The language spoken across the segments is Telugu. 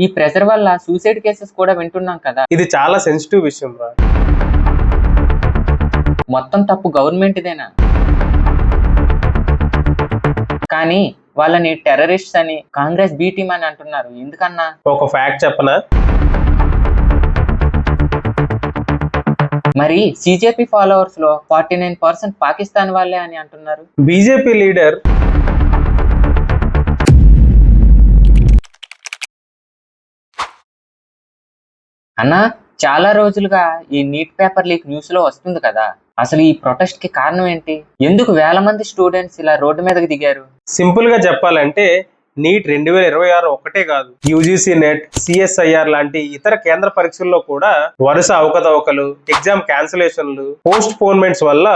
ఈ ప్రెషర్ వల్ల సూసైడ్ కేసెస్ కూడా వింటున్నాం కదా. ఇది చాలా సెన్సిటివ్ విషయం రా. మొత్తం తప్పు గవర్నమెంట్దేనా? కానీ వాళ్ళని టెర్రరిస్ట్స్ అని కాంగ్రెస్ బి టీమ్ అని అంటున్నారు, ఎందుకన్నా? ఒక ఫ్యాక్ట్ చెప్పనా? మరి సిజేపీ ఫాలోవర్స్ లో 49% పాకిస్తాన్ వాళ్ళే అని అంటున్నారు. బీజేపీ లీడర్ అన్నా, చాలా రోజులుగా ఈ నీట్ పేపర్ లీక్ న్యూస్ లో వస్తుంది కదా, అసలు ఈ ప్రొటెస్ట్ కి కారణం ఏంటి? ఎందుకు వేల మంది స్టూడెంట్స్ ఇలా రోడ్డు మీదకి దిగారు? సింపుల్ గా చెప్పాలంటే నీట్ 2026 ఒకటే కాదు, యూజీసీ నెట్, సిఎస్ఐఆర్ లాంటి ఇతర కేంద్ర పరీక్షల్లో కూడా వరుస అవకతవకలు, ఎగ్జామ్ క్యాన్సిలేషన్లు, పోస్ట్ పోన్మెంట్స్ వల్ల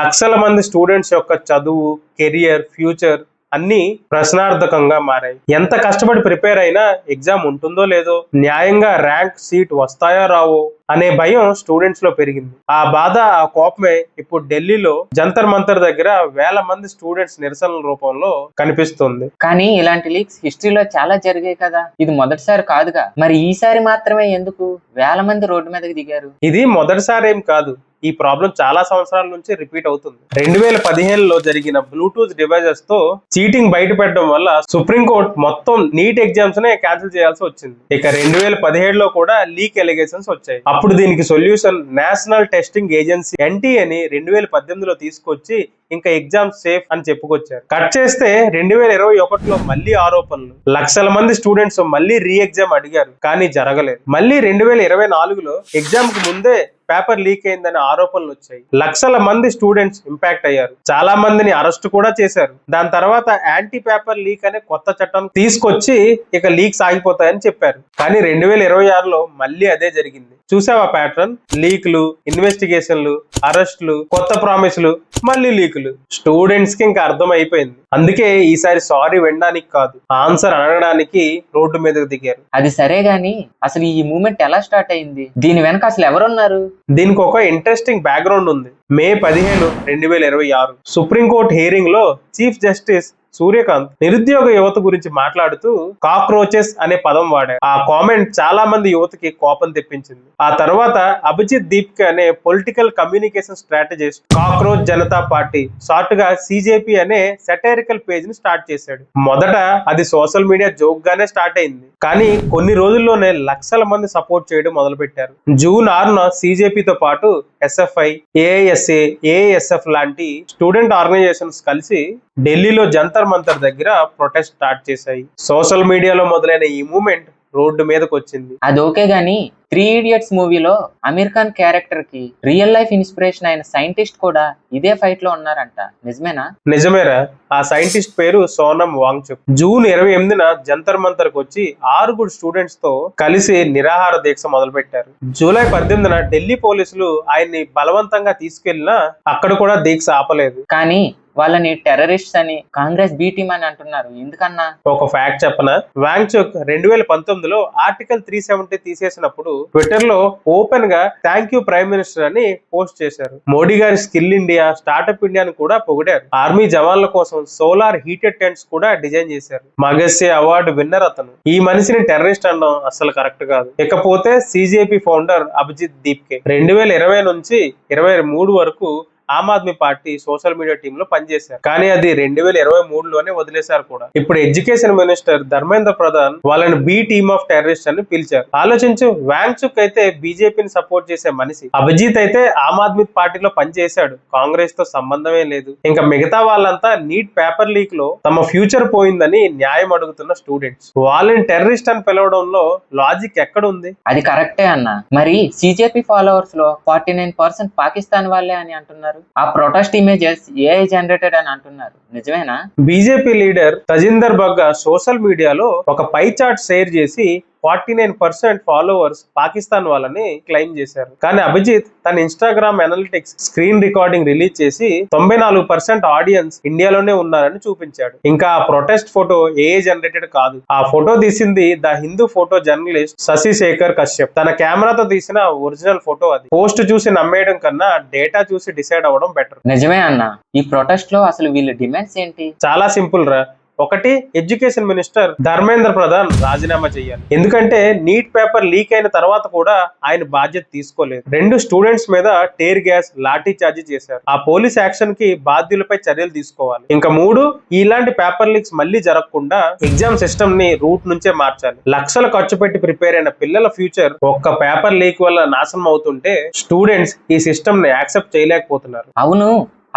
లక్షల మంది స్టూడెంట్స్ యొక్క చదువు, కెరియర్, ఫ్యూచర్ అన్ని ప్రశ్నార్థకంగా మారాయి. ఎంత కష్టపడి ప్రిపేర్ అయినా ఎగ్జామ్ ఉంటుందో లేదో, న్యాయంగా ర్యాంక్ సీట్ వస్తాయో రావో అనే భయం స్టూడెంట్స్ లో పెరిగింది. ఆ బాధ, ఆ కోపమే ఇప్పుడు ఢిల్లీలో జంతర్ మంతర్ దగ్గర వేల మంది స్టూడెంట్స్ నిరసనల రూపంలో కనిపిస్తుంది. కానీ ఇలాంటి లీక్స్ హిస్టరీలో చాలా జరిగాయి కదా, ఇది మొదటిసారి కాదుగా, మరి ఈసారి మాత్రమే ఎందుకు వేల మంది రోడ్డు మీదకి దిగారు? ఇది మొదటిసారి ఏం కాదు, ఈ ప్రాబ్లం చాలా సంవత్సరాల నుంచి రిపీట్ అవుతుంది. 2015లో జరిగిన బ్లూటూత్ డివైజెస్ తో చీటింగ్ బయటపెట్టడం వల్ల సుప్రీంకోర్టు మొత్తం నీట్ ఎగ్జామ్స్ నే క్యాన్సిల్ చేయాల్సి వచ్చింది. ఇక 2017లో కూడా లీక్ ఎలిగేషన్స్ వచ్చాయి. అప్పుడు దీనికి సొల్యూషన్ నేషనల్ టెస్టింగ్ ఏజెన్సీ ఎన్టీఏని 2018లో తీసుకొచ్చి ఇంకా ఎగ్జామ్ సేఫ్ అని చెప్పుకొచ్చారు. కట్ చేస్తే 2021లో మళ్ళీ ఆరోపణలు, లక్షల మంది స్టూడెంట్స్ మళ్ళీ రీ ఎగ్జామ్ అడిగారు, కానీ జరగలేదు. మళ్ళీ 2024లో ఎగ్జామ్ కు ముందే పేపర్ లీక్ అయిందని ఆరోపణలు వచ్చాయి. లక్షల మంది స్టూడెంట్స్ ఇంపాక్ట్ అయ్యారు, చాలా మందిని అరెస్ట్ కూడా చేశారు. దాని తర్వాత యాంటీ పేపర్ లీక్ అనే కొత్త చట్టం తీసుకొచ్చి ఇక లీక్స్ ఆగిపోతాయని చెప్పారు. కానీ 2026లో మళ్ళీ అదే జరిగింది. చూసావా ప్యాటర్న్? లీక్లు, ఇన్వెస్టిగేషన్లు, అరెస్టులు, కొత్త ప్రామిస్లు, మళ్ళీ లీకులు. స్టూడెంట్స్ కి ఇంకా అర్థం అయిపోయింది. అందుకే ఈసారి సారీ వినడానికి కాదు, ఆన్సర్ అడగడానికి రోడ్డు మీదకి దిగారు. అది సరే గాని అసలు ఈ మూమెంట్ ఎలా స్టార్ట్ అయింది? దీని వెనక అసలు ఎవరున్నారు? దీనికి ఒక ఇంట్రెస్టింగ్ బ్యాక్గ్రౌండ్ ఉంది. మే 15, 2026 సుప్రీంకోర్టు హియరింగ్ లో చీఫ్ జస్టిస్ సూర్యకాంత్ నిరుద్యోగ యువత గురించి మాట్లాడుతూ కాక్రోచెస్ అనే పదం వాడారు. ఆ కామెంట్ చాలా మంది యువతకి కోపం తెప్పించింది. ఆ తర్వాత అభిజిత్ దీప్కే అనే political communication strategist cockroach Janata party, short గా సిజేపీ అనే సెటైరికల్ పేజ్ ని స్టార్ట్ చేశాడు. మొదట అది సోషల్ మీడియా జోక్ గానే స్టార్ట్ అయింది, కానీ కొన్ని రోజుల్లోనే లక్షల మంది సపోర్ట్ చేయడం మొదలు పెట్టారు. జూన్ 6న సిజేపీతో పాటు ఎస్ఎఫ్ఐ, ఏఐఎస్ఏ, ఏఐఎస్ఎఫ్ లాంటి స్టూడెంట్ ఆర్గనైజేషన్స్ కలిసి ఢిల్లీలో జంతర్ మంతర్ దగ్గర ప్రొటెస్ట్ స్టార్ట్ చేశాయి. సోషల్ మీడియాలో మొదలైన ఈ మూవ్మెంట్ రోడ్డు మీదకి వచ్చింది. అది ఓకే గానీ 3 Idiots మూవీలో అమీర్ ఖాన్ క్యారెక్టర్ కి రియల్ లైఫ్ ఇన్స్పిరేషన్ అయిన సైంటిస్ట్ కూడా ఇదే ఫైట్ లో ఉన్నారంట, నిజమేనా? నిజమేరా. ఆ సైంటిస్ట్ పేరు సోనమ్ వాంగ్చుక్. జూన్ 28న జంతర్ మంతర్ కు వచ్చి 6 స్టూడెంట్స్ తో కలిసి నిరాహార దీక్ష మొదలు పెట్టారు. జూలై 18న ఢిల్లీ పోలీసులు ఆయన్ని బలవంతంగా తీసుకెళ్లినా అక్కడ కూడా దీక్ష ఆపలేదు. కానీ వాళ్ళని టెర్రరిస్ట్స్ అని కాంగ్రెస్ బి టీమ్ అని అంటున్నారు, ఎందుకన్నా? ఒక ఫ్యాక్ట్ చెప్పనా? వాంగ్చుక్ 2019లో ఆర్టికల్ 370 తీసేసినప్పుడు ట్విట్టర్ లో ఓపెన్ గా థ్యాంక్ యూ ప్రైమ్ మినిస్టర్ అని పోస్ట్ చేశారు. మోడీ గారి స్కిల్ ఇండియా, స్టార్ట్అప్ ఇండియాను కూడా పొగిడారు. ఆర్మీ జవాన్ల కోసం సోలార్ హీటెడ్ టెంట్స్ కూడా డిజైన్ చేశారు. మగస్సే అవార్డు విన్నర్ అతను. ఈ మనిషిని టెర్రరిస్ట్ అనడం అసలు కరెక్ట్ కాదు. ఇకపోతే సిజేపీ ఫౌండర్ అభిజిత్ దీప్కే 2020 నుంచి 2023 వరకు Aam Aadmi Party social media team లో పనిచేశారు. కానీ అది 2023లోనే వదిలేశారు కూడా. ఇప్పుడు ఎడ్యుకేషన్ మినిస్టర్ ధర్మేంద్ర ప్రధాన్ వాళ్ళని బి టీమ్ ఆఫ్ టెర్రరిస్ట్ అని పిలిచారు. ఆలోచించు, వాంగ్చుక్ అయితే బీజేపీని సపోర్ట్ చేసే మనిషి, అభిజిత్ అయితే ఆమ్ ఆద్మీ పార్టీలో పనిచేశాడు, కాంగ్రెస్ తో సంబంధమే లేదు. ఇంకా మిగతా వాళ్ళంతా నీట్ పేపర్ లీక్ లో తమ ఫ్యూచర్ పోయిందని న్యాయం అడుగుతున్న స్టూడెంట్స్. వాళ్ళని టెర్రరిస్ట్ అని పిలవడంలో లాజిక్ ఎక్కడ ఉంది? అది కరెక్టే అన్న. మరి సిజేపీ ఫాలోవర్స్ లో 49% పాకిస్తాన్ వాళ్ళే అని అంటున్నారు. ఆ ప్రొటెస్ట్ ఇమేజెస్ ఏఐ జనరేటెడ్ అని అంటున్నారు, నిజమేనా? BJP leader Tajinder Bagga social మీడియాలో ఒక పై చార్ట్ షేర్ చేసి 49% ఫాలోవర్స్ పాకిస్తాన్ వాళ్ళని క్లెయిమ్ చేశారు. కానీ అభిజిత్ తన Instagram analytics screen recording release చేసి 94% ఆడియన్స్ ఇండియాలోనే ఉన్నారని చూపించాడు. ఇంకా ఆ ప్రొటెస్ట్ ఫోటో ఏఏ జనరేటెడ్ కాదు. ఆ ఫోటో తీసింది the Hindu photo journalist Shashi Shekhar Kashyap. తన కెమెరాతో తీసిన ఒరిజినల్ ఫోటో అది. పోస్ట్ చూసి నమ్మేయడం కన్నా డేటా చూసి డిసైడ్ అవ్వడం బెటర్. నిజమే అన్న. ఈ ప్రొటెస్ట్ లో అసలు వీళ్ళ డిమాండ్స్ ఏంటి? చాలా సింపుల్ రా. ఒకటి, ఎడ్యుకేషన్ మినిస్టర్ ధర్మేంద్ర ప్రధాన్ రాజీనామా చేయాలి. ఎందుకంటే నీట్ పేపర్ లీక్ అయిన తర్వాత కూడా ఆయన బాధ్యత తీసుకోలేదు. 2, స్టూడెంట్స్ మీద టేర్ గ్యాస్, లాఠీ చార్జీ చేశారు. ఆ పోలీస్ యాక్షన్ కి బాధ్యులపై చర్యలు తీసుకోవాలి. ఇంకా 3, ఇలాంటి పేపర్ లీక్స్ మళ్ళీ జరగకుండా ఎగ్జామ్ సిస్టమ్ ని రూట్ నుంచే మార్చాలి. లక్షలు ఖర్చు పెట్టి ప్రిపేర్ అయిన పిల్లల ఫ్యూచర్ ఒక్క పేపర్ లీక్ వల్ల నాశనం అవుతుంటే స్టూడెంట్స్ ఈ సిస్టమ్ ని యాక్సెప్ట్ చేయలేకపోతున్నారు. అవును,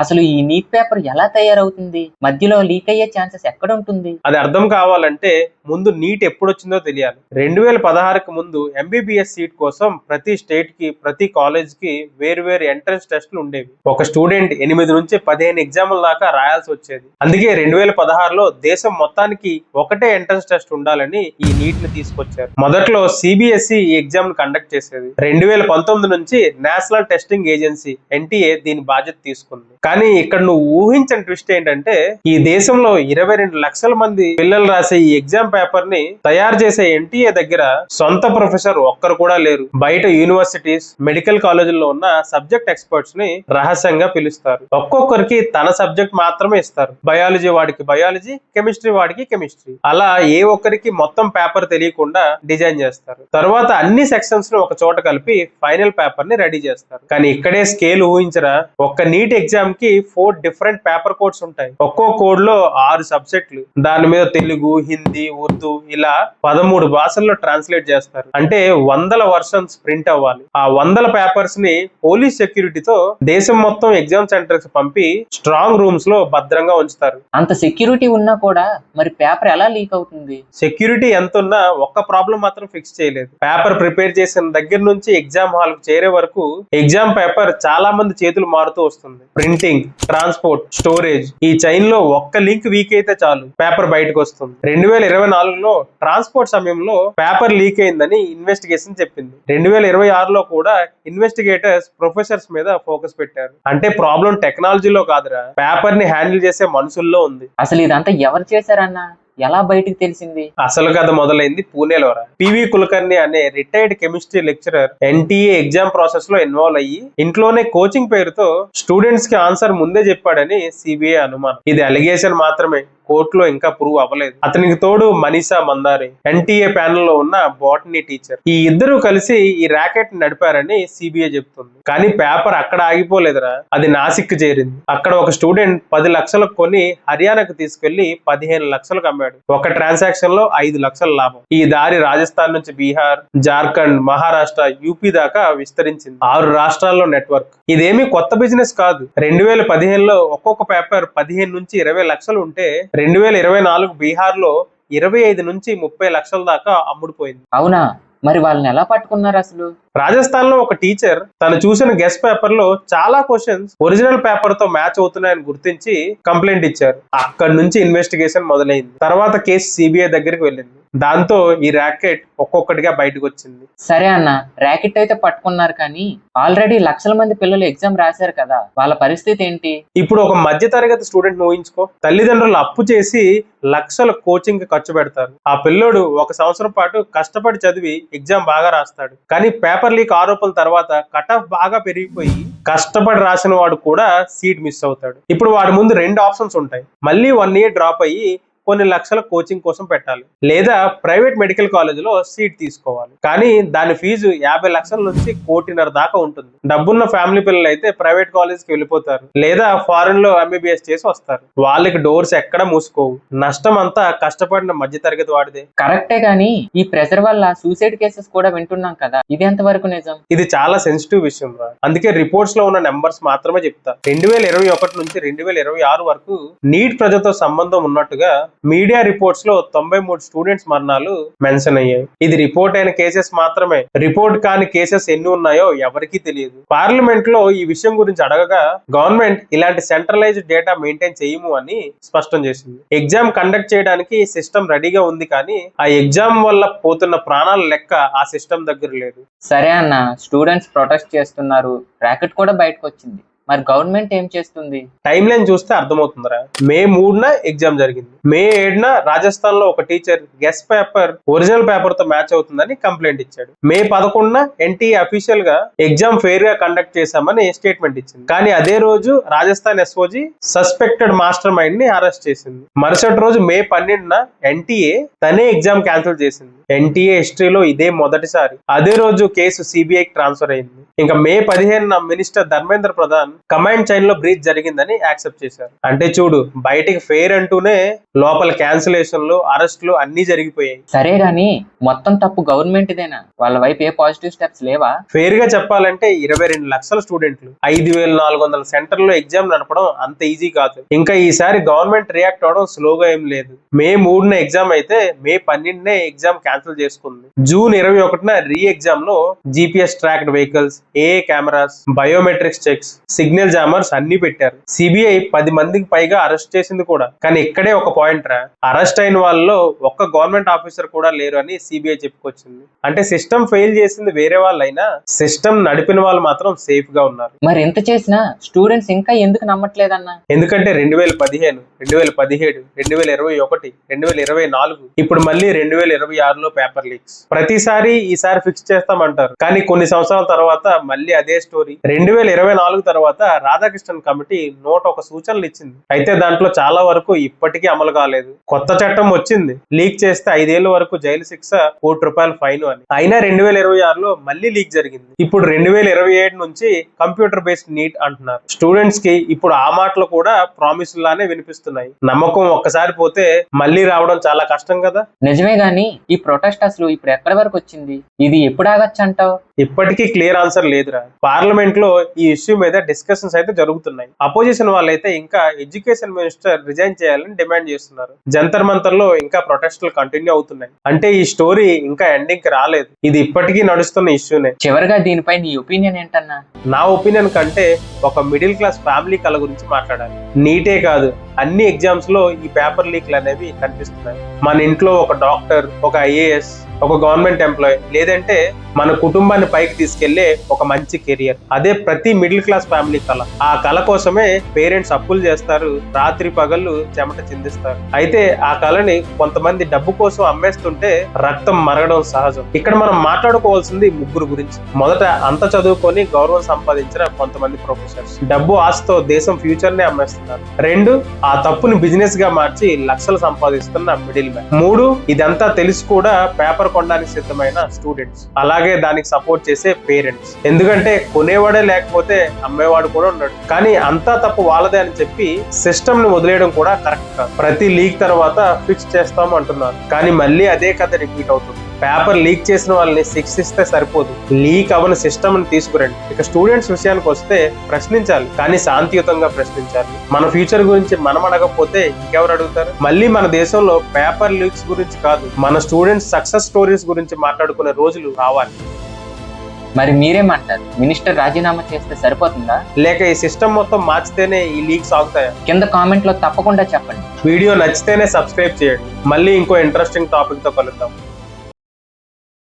అసలు ఈ నీట్ పేపర్ ఎలా తయారవుతుంది? మధ్యలో లీక్ అయ్యే ఛాన్సెస్ ఎక్కడ ఉంటుంది? అది అర్థం కావాలంటే ముందు నీట్ ఎప్పుడు వచ్చిందో తెలియాలి. 2016కి ముందు MBBS సీట్ కోసం ప్రతి స్టేట్ కి, ప్రతి కాలేజ్ కి వేరు ఎంట్రన్స్ టెస్టులు ఉండేవి. ఒక స్టూడెంట్ 8 నుంచి 15 ఎగ్జామ్ల దాకా రాయాల్సి వచ్చేది. అందుకే 2016లో దేశం మొత్తానికి ఒకటే ఎంట్రన్స్ టెస్ట్ ఉండాలని ఈ నీట్ ని తీసుకొచ్చారు. మొదట్లో CBSE ఈ ఎగ్జామ్ ని కండక్ట్ చేసేది. 2019 నుంచి నేషనల్ టెస్టింగ్ ఏజెన్సీ NTA దీని బాధ్యత తీసుకుంది. కానీ ఇక్కడ నువ్వు ఊహించని ట్విస్ట్ ఏంటంటే ఈ దేశంలో 22 లక్షల మంది పిల్లలు రాసే ఈ ఎగ్జామ్ పేపర్ ని తయారు చేసే NTA దగ్గర సొంత ప్రొఫెసర్ ఒక్కరు కూడా లేరు. బయట యూనివర్సిటీస్, మెడికల్ కాలేజీల్లో ఉన్న సబ్జెక్ట్ ఎక్స్పర్ట్స్ ని రహస్యంగా పిలుస్తారు. ఒక్కొక్కరికి తన సబ్జెక్ట్ మాత్రమే ఇస్తారు. బయాలజీ వాడికి బయాలజీ, కెమిస్ట్రీ వాడికి కెమిస్ట్రీ. అలా ఏ ఒక్కరికి మొత్తం పేపర్ తెలియకుండా డిజైన్ చేస్తారు. తర్వాత అన్ని సెక్షన్స్ ని ఒక చోట కలిపి ఫైనల్ పేపర్ ని రెడీ చేస్తారు. కానీ ఇక్కడే స్కేల్ ఊహించరా, ఒక్క నీట్ ఎగ్జామ్ కి 4 డిఫరెంట్ పేపర్ కోడ్స్ ఉంటాయి. ఒక్కో కోడ్ లో 6 సబ్జెక్టులు. దాని మీద తెలుగు, హిందీ, ఉర్దూ ఇలా 13 భాషల్లో ట్రాన్స్లేట్ చేస్తారు. అంటే 100 వర్షన్స్ ప్రింట్ అవ్వాలి. ఆ 100 పేపర్స్ ని పోలీస్ సెక్యూరిటీతో దేశం మొత్తం ఎగ్జామ్ సెంటర్స్ పంపి స్ట్రాంగ్ రూమ్స్ లో భద్రంగా ఉంచుతారు. అంత సెక్యూరిటీ ఉన్నా కూడా మరి పేపర్ ఎలా లీక్ అవుతుంది? సెక్యూరిటీ ఎంత ఉన్నా ఒక్క ప్రాబ్లం మాత్రం ఫిక్స్ చేయలేదు. పేపర్ ప్రిపేర్ చేసిన దగ్గర నుంచి ఎగ్జామ్ హాల్ కు చేరే వరకు ఎగ్జామ్ పేపర్ చాలా మంది చేతులు మారుతూ వస్తుంది. ప్రింటింగ్, ట్రాన్స్పోర్ట్, స్టోరేజ్, ఈ చైన్ లో ఒక్క లింక్ వీక్ అయితే చాలు పేపర్ బయటకు వస్తుంది. 2024లో ట్రాన్స్పోర్ట్ సమయంలో పేపర్ లీక్ అయిందని ఇన్వెస్టిగేషన్ చెప్పింది. 2026లో కూడా ఇన్వెస్టిగేటర్స్ ప్రొఫెసర్స్ మీద ఫోకస్ పెట్టారు. అంటే ప్రాబ్లం టెక్నాలజీలో కాదురా, పేపర్ ని హ్యాండిల్ చేసే మనుషుల్లో ఉంది. అసలు ఇదంతా ఎవరు చేశారన్నా? ఎలా బయటికి తెలిసింది? అసలు కథ మొదలైంది పూణేలోరా. పివి కులకర్ణి అనే retired chemistry lecturer NTA exam process లో ఇన్వాల్వ్ అయ్యి ఇంట్లోనే కోచింగ్ పేరుతో స్టూడెంట్స్ కి ఆన్సర్ ముందే చెప్పాడని CBI అనుమానం. ఇది అలిగేషన్ మాత్రమే, కోర్టులో ఇంకా ప్రూవ్ అవ్వలేదు. అతనికి తోడు మనీషా మందారే, NTA ప్యానెల్ లో ఉన్న బాటనీ టీచర్. ఈ ఇద్దరు కలిసి ఈ ర్యాకెట్ నడిపారని CBI చెప్తుంది. కానీ పేపర్ అక్కడ ఆగిపోలేదురా, అది నాసిక్ చేరింది. అక్కడ ఒక స్టూడెంట్ 10 లక్షలకు కొని హర్యానాకు తీసుకెళ్లి 15 లక్షలకు అమ్మాడు. ఒక ట్రాన్సాక్షన్ లో 5 లక్షల లాభం. ఈ దారి రాజస్థాన్ నుంచి బీహార్, జార్ఖండ్, మహారాష్ట్ర, UP దాకా విస్తరించింది. 6 రాష్ట్రాల్లో నెట్వర్క్. ఇదేమీ కొత్త బిజినెస్ కాదు. 2015లో ఒక్కొక్క పేపర్ 15 నుంచి 20 లక్షలు ఉంటే 2024 బీహార్ లో 25 నుంచి 30 లక్షల దాకా అమ్ముడుపోయింది. అవునా? మరి వాళ్ళని ఎలా పట్టుకున్నారు అసలు? రాజస్థాన్ లో ఒక టీచర్ తను చూసిన గెస్ట్ పేపర్ లో చాలా క్వశ్చన్స్ ఒరిజినల్ పేపర్ తో మ్యాచ్ అవుతున్నాయని గుర్తించి కంప్లైంట్ ఇచ్చారు. అక్కడి నుంచి ఇన్వెస్టిగేషన్ మొదలైంది. తర్వాత కేసు CBI దగ్గరికి వెళ్ళింది. దాంతో ఈ ర్యాకెట్ ఒక్కొక్కటిగా బయటకు వచ్చింది. సరే అన్న, ర్యాకెట్ అయితే పట్టుకున్నారు, కానీ ఆల్రెడీ లక్షల మంది పిల్లలు ఎగ్జామ్ రాశారు కదా, వాళ్ళ పరిస్థితి ఏంటి? ఇప్పుడు ఒక మధ్య తరగతి స్టూడెంట్ ఊహించుకో. తల్లిదండ్రులు అప్పు చేసి లక్షల కోచింగ్ కి ఖర్చు పెడతారు. ఆ పిల్లోడు 1 సంవత్సరం పాటు కష్టపడి చదివి ఎగ్జామ్ బాగా రాస్తాడు. కానీ పేపర్ లీక్ ఆరోపణల తర్వాత కట్ ఆఫ్ బాగా పెరిగిపోయి కష్టపడి రాసిన వాడు కూడా సీట్ మిస్ అవుతాడు. ఇప్పుడు వాడి ముందు 2 ఆప్షన్స్ ఉంటాయి. మళ్ళీ 1 ఇయర్ డ్రాప్ అయ్యి కొన్ని లక్షల కోచింగ్ కోసం పెట్టాలి, లేదా ప్రైవేట్ మెడికల్ కాలేజీలో సీట్ తీసుకోవాలి. కానీ దాని ఫీజు 50 లక్షల నుంచి 1.5 కోటి దాకా ఉంటుంది. డబ్బున్న ఫ్యామిలీ పిల్లలు అయితే ప్రైవేట్ కాలేజ్ కి వెళ్ళిపోతారు, లేదా ఫారెన్ లో MBBS చేసి వస్తారు. వాళ్ళకి డోర్స్ ఎక్కడ మూసుకోవు. నష్టం అంతా కష్టపడిన మధ్య తరగతి వాడిదే. కరెక్టే, కానీ ఈ ప్రెషర్ వల్ల సూసైడ్ కేసెస్ కూడా వింటున్నాం కదా, ఇది ఎంతవరకు నిజం? ఇది చాలా సెన్సిటివ్ విషయం రా. అందుకే రిపోర్ట్స్ లో ఉన్న నెంబర్స్ మాత్రమే చెప్తా. 2021 నుంచి 2026 వరకు నీట్ ప్రజతో సంబంధం ఉన్నట్టుగా మీడియా రిపోర్ట్స్ లో 93 స్టూడెంట్స్ మరణాలు మెన్షన్ అయ్యాయి. ఇది రిపోర్ట్ అయిన కేసెస్ మాత్రమే. రిపోర్ట్ కాని కేసెస్ ఎన్ని ఉన్నాయో ఎవరికీ తెలియదు. పార్లమెంట్ లో ఈ విషయం గురించి అడగగా గవర్నమెంట్ ఇలాంటి సెంట్రలైజ్డ్ డేటా మెయింటైన్ చేయము అని స్పష్టం చేసింది. ఎగ్జామ్ కండక్ట్ చేయడానికి సిస్టమ్ రెడీగా ఉంది, కానీ ఆ ఎగ్జామ్ వల్ల పోతున్న ప్రాణాల లెక్క ఆ సిస్టమ్ దగ్గర లేదు. సరే అన్న, స్టూడెంట్స్ ప్రొటెస్ట్ చేస్తున్నారు, ర్యాకెట్ కూడా బయటకు వచ్చింది. మరి గవర్నమెంట్ ఏం చేస్తుంది? టైం లైన్ చూస్తే అర్థమవుతుందిరా. మే 3న ఎగ్జామ్ జరిగింది. మే 7న రాజస్థాన్ లో ఒక teacher guest paper original paper తో మ్యాచ్ అవుతుందని కంప్లైంట్ ఇచ్చాడు. మే 11న ఎన్టీఏ అఫీషియల్ గా ఎగ్జామ్ ఫెయిర్ గా కండక్ట్ చేశామని స్టేట్మెంట్ ఇచ్చింది. కానీ అదే రోజు Rajasthan SOG suspected master mind ని అరెస్ట్ చేసింది. మరుసటి రోజు మే 12న ఎన్టీఏ తనే ఎగ్జామ్ క్యాన్సిల్ చేసింది. ఎన్టీఏ హిస్టరీలో ఇదే మొదటిసారి. అదే రోజు కేసు సిబిఐకి ట్రాన్స్ఫర్ అయింది. ఇంకా మే 15న minister Dharmendra Pradhan command chain లో బ్రీచ్ జరిగిందని యాక్సెప్ట్ చేశారు. అంటే చూడు, బయటికి ఫెయిర్ అంటూనే లోపల క్యాన్సిలేషన్లు, అరెస్టులు అన్ని జరిగిపోయాయి. సరే గాని మొత్తం తప్పు గవర్నమెంట్దేనా? వాళ్ళ వైపు ఏ పాజిటివ్ స్టెప్స్ లేవా? ఫెయిర్ గా చెప్పాలంటే 22 లక్షల స్టూడెంట్లు 5,400 సెంటర్లో ఎగ్జామ్ నడపడం అంత ఈజీ కాదు. ఇంకా ఈసారి గవర్నమెంట్ రియాక్ట్ అవడం స్లోగా ఏం లేదు. మే 3న ఎగ్జామ్ అయితే మే 12నే ఎగ్జామ్ క్యాన్సిల్ చేసుకుంది. జూన్ 21న రీ ఎగ్జామ్ లో జీపీఎస్ ట్రాక్డ్ వెహికల్స్, ఏఏ cameras, biometrics checks, signal jammers అన్ని పెట్టారు. సిబిఐ 10 మందికి పైగా అరెస్ట్ చేసింది కూడా. కానీ ఇక్కడే ఒక పాయింట్ రా, అరెస్ట్ అయిన వాళ్ళలో ఒక్క గవర్నమెంట్ ఆఫీసర్ కూడా లేరు అని సిబిఐ చెప్పుకొచ్చింది. అంటే సిస్టమ్ ఫెయిల్ చేసింది వేరే వాళ్ళైనా సిస్టమ్ నడిపిన వాళ్ళు మాత్రం సేఫ్ గా ఉన్నారు. మరి ఎంత చేసినా స్టూడెంట్స్ ఇంకా ఎందుకు నమ్మట్లేదన్నా? ఎందుకంటే 2015, 2017, 2021, 2024 ఇప్పుడు మళ్ళీ 2026లో పేపర్ లీక్స్. ప్రతిసారి ఈసారి ఫిక్స్ చేస్తామంటారు, కానీ కొన్ని సంవత్సరాల తర్వాత మళ్ళీ అదే స్టోరీ. 2024 తర్వాత రాధాకృష్ణన్ కమిటీ 101 సూచనలు ఇచ్చింది. అయితే దాంట్లో చాలా వరకు ఇప్పటికీ అమలు కాలేదు. కొత్త చట్టం వచ్చింది, లీక్ చేస్తే 5 ఏళ్ల వరకు జైలు శిక్ష, ₹1 ఫైన్ అని. అయినా 2026లో మళ్ళీ లీక్ జరిగింది. ఇప్పుడు 2027 నుంచి కంప్యూటర్ బేస్డ్ నీట్ అంటున్నారు. స్టూడెంట్స్ కి ఇప్పుడు ఆ మాటలు కూడా ప్రామిస్ లానే వినిపిస్తున్నాయి. నమ్మకం ఒక్కసారి పోతే మళ్ళీ రావడం చాలా కష్టం కదా. నిజమే గాని ఈ ప్రొటెస్ట్ అసలు ఇప్పుడు ఎక్కడి వరకు వచ్చింది? ఇది ఎప్పుడు ఆగచ్చు అంటావు? ఇప్పటికీ క్లియర్ ఆన్సర్ లేదురా. పార్లమెంట్ లో ఈ ఇష్యూ మీద డిస్కషన్స్ అయితే జరుగుతున్నాయి. అపోజిషన్ వాళ్ళైతే ఇంకా ఎడ్యుకేషన్ మినిస్టర్ రిజైన్ చేయాలని డిమాండ్ చేస్తున్నారు. జంతర్ మంతర్ లో ఇంకా ప్రొటెస్టులు కంటిన్యూ అవుతున్నాయి. అంటే ఈ స్టోరీ ఇంకా ఎండింగ్ కి రాలేదు. ఇది ఇప్పటికీ నడుస్తున్న ఇష్యూనే. చివరిగా దీనిపై నీ ఒపీనియన్ ఏంటన్నా? నా ఒపీనియన్ కంటే ఒక మిడిల్ క్లాస్ ఫ్యామిలీ కళ గురించి మాట్లాడాలి. నీటే కాదు, అన్ని ఎగ్జామ్స్ లో ఈ పేపర్ లీక్లు అనేవి కనిపిస్తున్నాయి. మన ఇంట్లో ఒక డాక్టర్, ఒక ఐఏఎస్, ఒక గవర్నమెంట్ ఎంప్లాయ్, లేదంటే మన కుటుంబాన్ని పైకి తీసుకెళ్లే ఒక మంచి కెరియర్. అదే ప్రతి మిడిల్ క్లాస్ ఫ్యామిలీ కళ. ఆ కళ కోసమే పేరెంట్స్ అప్పులు చేస్తారు, రాత్రి పగళ్ళు చెమట చిందిస్తారు. అయితే ఆ కళని కొంతమంది డబ్బు కోసం అమ్మేస్తుంటే రక్తం మరగడం సహజం. ఇక్కడ మనం మాట్లాడుకోవాల్సింది ముగ్గురు గురించి. మొదట అంత చదువుకొని గౌరవం సంపాదించిన కొంతమంది ప్రొఫెసర్స్ డబ్బు ఆశతో దేశం ఫ్యూచర్ నే అమ్మేస్తున్నారు. 2, ఆ తప్పుని బిజినెస్ గా మార్చి లక్షలు సంపాదిస్తున్న మిడిల్ మ్యాన్. 3, ఇదంతా తెలిసి కూడా పేపర్ కొనడానికి సిద్ధమైన స్టూడెంట్స్. అలాగే దానికి సపోర్ట్ చేసే పేరెంట్స్. ఎందుకంటే కొనేవాడే లేకపోతే అమ్మేవాడు కూడా ఉన్నాడు. కానీ అంతా తప్పు వాళ్ళదే అని చెప్పి సిస్టమ్ ని వదిలేయడం కూడా కరెక్ట్ కాదు. ప్రతి లీక్ తర్వాత ఫిక్స్ చేస్తాము అంటున్నారు, కానీ మళ్ళీ అదే కథ రిపీట్ అవుతుంది. పేపర్ లీక్ చేసిన వాళ్ళని శిక్షిస్తే సరిపోదు, లీక్ అవని సిస్టమ్ ని తీసుకురండి. ఇక స్టూడెంట్స్ విషయానికి వస్తే ప్రశ్నించాలి, కానీ శాంతియుతంగా ప్రశ్నించాలి. మన ఫ్యూచర్ గురించి మనం అడగకపోతే ఇంకెవరు అడుగుతారు? మళ్ళీ మన దేశంలో పేపర్ లీక్స్ గురించి కాదు, మన స్టూడెంట్స్ సక్సెస్ స్టోరీస్ గురించి మాట్లాడుకునే రోజులు రావాలి. మరి మీరేమంటారు? మినిస్టర్ రాజీనామా చేస్తే సరిపోతుందా, లేక ఈ సిస్టమ్ మొత్తం మార్చితేనే ఈ లీక్స్ ఆగుతాయా? కింద కామెంట్ లో తప్పకుండా చెప్పండి. వీడియో నచ్చితేనే సబ్స్క్రైబ్ చేయండి. మళ్ళీ ఇంకో ఇంట్రెస్టింగ్ టాపిక్ తో కలుద్దాం.